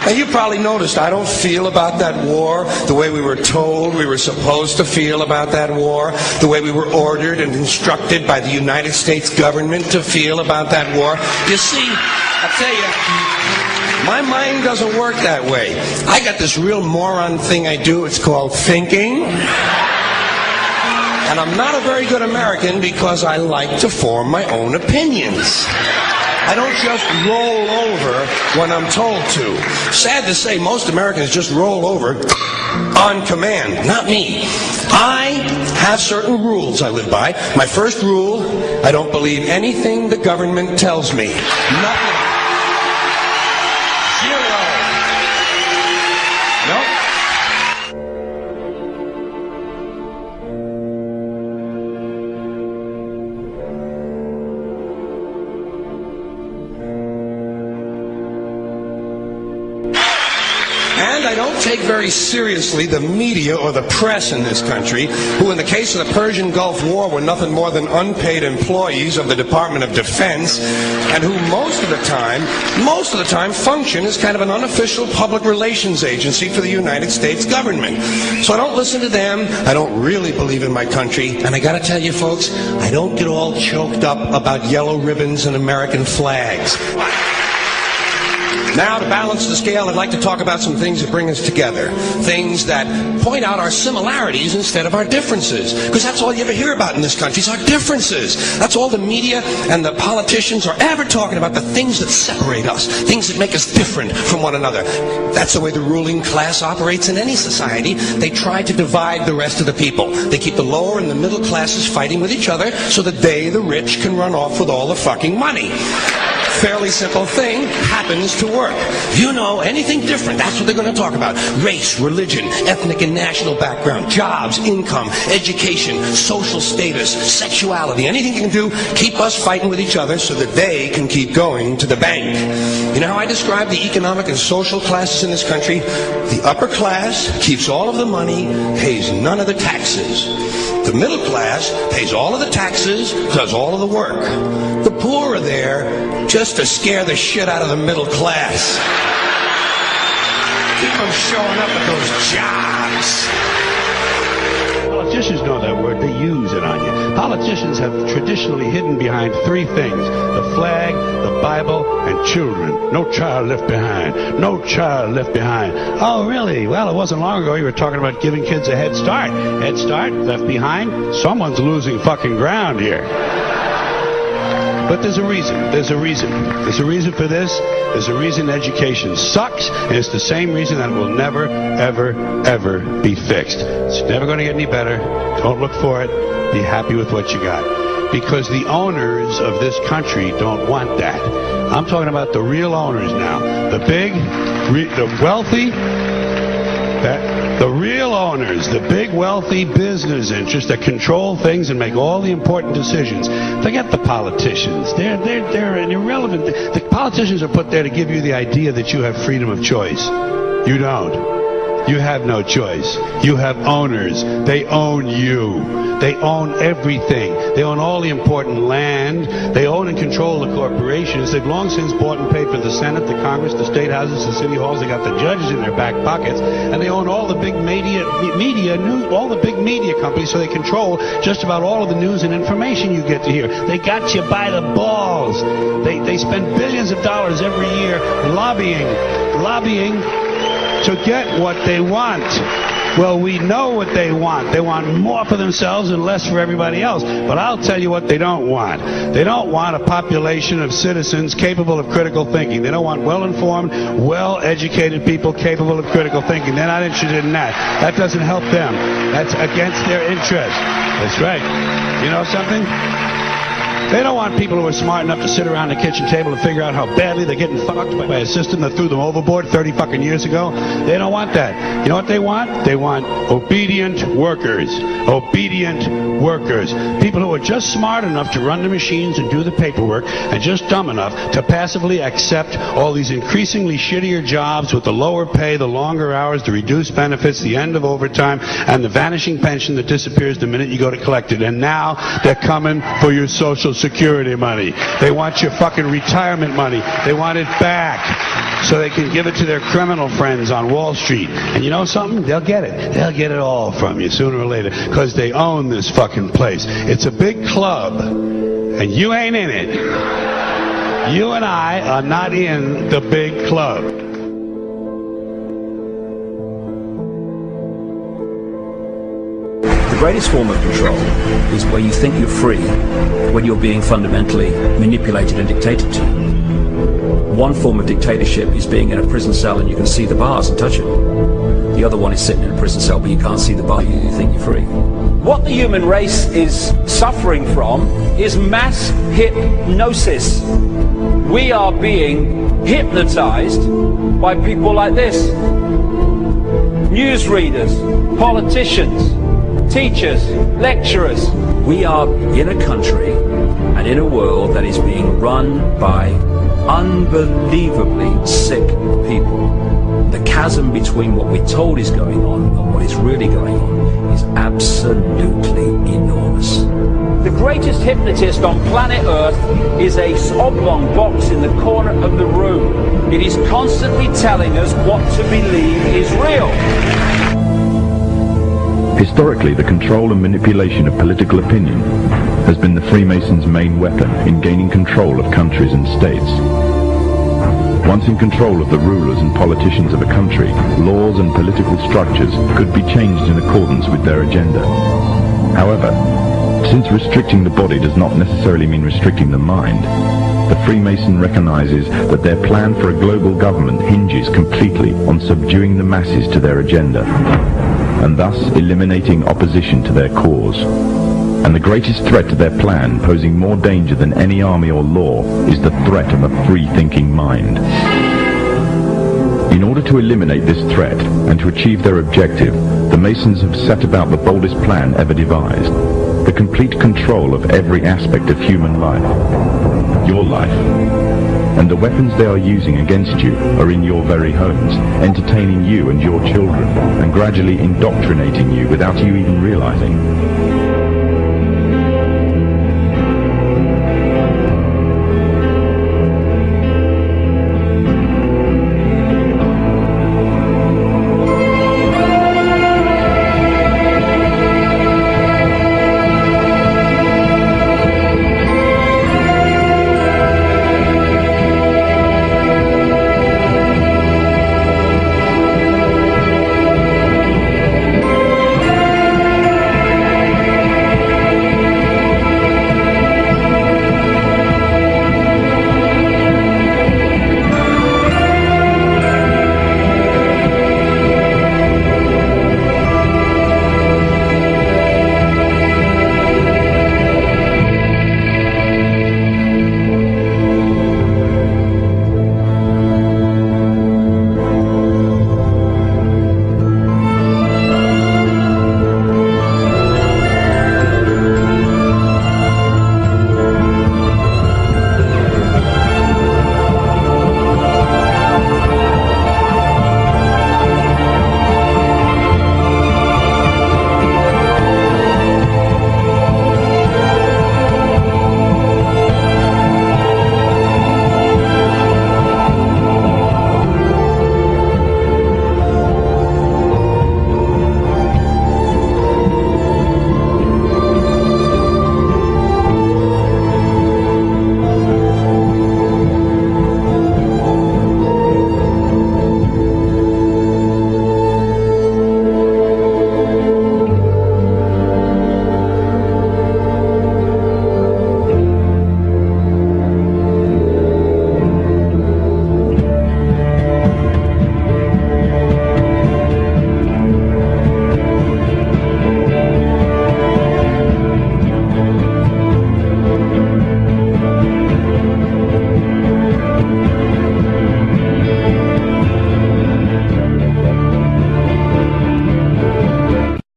Now, you probably noticed I don't feel about that war the way we were told we were supposed to feel about that war, the way we were ordered and instructed by the United States government to feel about that war. You see, I'll tell you, my mind doesn't work that way. I got this real moron thing I do. It's called thinking. And I'm not a very good American because I like to form my own opinions. I don't just roll over when I'm told to. Sad to say, most Americans just roll over on command. Not me. I have certain rules I live by. My first rule, I don't believe anything the government tells me. Nothing. Zero. Nope. And I don't take very seriously the media or the press in this country, who in the case of the Persian Gulf War were nothing more than unpaid employees of the Department of Defense, and who most of the time function as kind of an unofficial public relations agency for the United States government. So I don't listen to them. I don't really believe in my country. And I gotta tell you folks, I don't get all choked up about yellow ribbons and American flags. Now, to balance the scale, I'd like to talk about some things that bring us together. Things that point out our similarities instead of our differences. Because that's all you ever hear about in this country is our differences. That's all the media and the politicians are ever talking about, the things that separate us, things that make us different from one another. That's the way the ruling class operates in any society. They try to divide the rest of the people. They keep the lower and the middle classes fighting with each other so that they, the rich, can run off with all the fucking money. Fairly simple thing, happens to work. You know, anything different, that's what they're going to talk about. Race, religion, ethnic and national background, jobs, income, education, social status, sexuality, anything you can do, keep us fighting with each other so that they can keep going to the bank. You know how I describe the economic and social classes in this country? The upper class keeps all of the money, pays none of the taxes. The middle class pays all of the taxes, does all of the work. The poor are there just to scare the shit out of the middle class. Keep them showing up at those jobs. Politicians know that word. They use it on you. Politicians have traditionally hidden behind three things: the flag, the Bible, and children. No child left behind. No child left behind. Oh, really? Well, it wasn't long ago you were talking about giving kids a head start. Head start? Left behind? Someone's losing fucking ground here. But there's a reason. There's a reason. There's a reason for this. There's a reason education sucks, and it's the same reason that it will never, ever, ever be fixed. It's never going to get any better. Don't look for it. Be happy with what you got. Because the owners of this country don't want that. I'm talking about the real owners now. The big, the wealthy, the real owners, the big wealthy business interests that control things and make all the important decisions. Forget the politicians. They're irrelevant. The politicians are put there to give you the idea that you have freedom of choice. You don't. You have no choice. You have owners. They own you. They own everything. They own all the important land. They own and control the corporations. They've long since bought and paid for the Senate, the Congress, the state houses, the city halls. They got the judges in their back pockets, and they own all the big all the big media companies. So they control just about all of the news and information you get to hear. They got you by the balls. They spend billions of dollars every year lobbying to get what they want. Well, we know what they want. They want more for themselves and less for everybody else. But I'll tell you what they don't want. They don't want a population of citizens capable of critical thinking. They don't want well-informed, well-educated people capable of critical thinking. They're not interested in that. That doesn't help them. That's against their interest. That's right. You know something? They don't want people who are smart enough to sit around the kitchen table and figure out how badly they're getting fucked by a system that threw them overboard 30 fucking years ago. They don't want that. You know what they want? They want obedient workers. Obedient workers. People who are just smart enough to run the machines and do the paperwork, and just dumb enough to passively accept all these increasingly shittier jobs with the lower pay, the longer hours, the reduced benefits, the end of overtime, and the vanishing pension that disappears the minute you go to collect it. And now they're coming for your Social Social Security money. They want your fucking retirement money. They want it back so they can give it to their criminal friends on Wall Street. And you know something? They'll get it. They'll get it all from you sooner or later because they own this fucking place. It's a big club, and you ain't in it. You and I are not in the big club. The greatest form of control is where you think you're free when you're being fundamentally manipulated and dictated to. One form of dictatorship is being in a prison cell and you can see the bars and touch them. The other one is sitting in a prison cell but you can't see the bar, you think you're free. What the human race is suffering from is mass hypnosis. We are being hypnotized by people like this. Newsreaders, politicians, teachers, lecturers. We are in a country and in a world that is being run by unbelievably sick people. The chasm between what we're told is going on and what is really going on is absolutely enormous. The greatest hypnotist on planet Earth is a oblong box in the corner of the room. It is constantly telling us what to believe is real. Historically, the control and manipulation of political opinion has been the Freemasons' main weapon in gaining control of countries and states. Once in control of the rulers and politicians of a country, laws and political structures could be changed in accordance with their agenda. However, since restricting the body does not necessarily mean restricting the mind, the Freemason recognizes that their plan for a global government hinges completely on subduing the masses to their agenda, and thus eliminating opposition to their cause. And the greatest threat to their plan, posing more danger than any army or law, is the threat of a free-thinking mind. In order to eliminate this threat and to achieve their objective, the Masons have set about the boldest plan ever devised: the complete control of every aspect of human life, your life. And the weapons they are using against you are in your very homes, entertaining you and your children, and gradually indoctrinating you without you even realizing.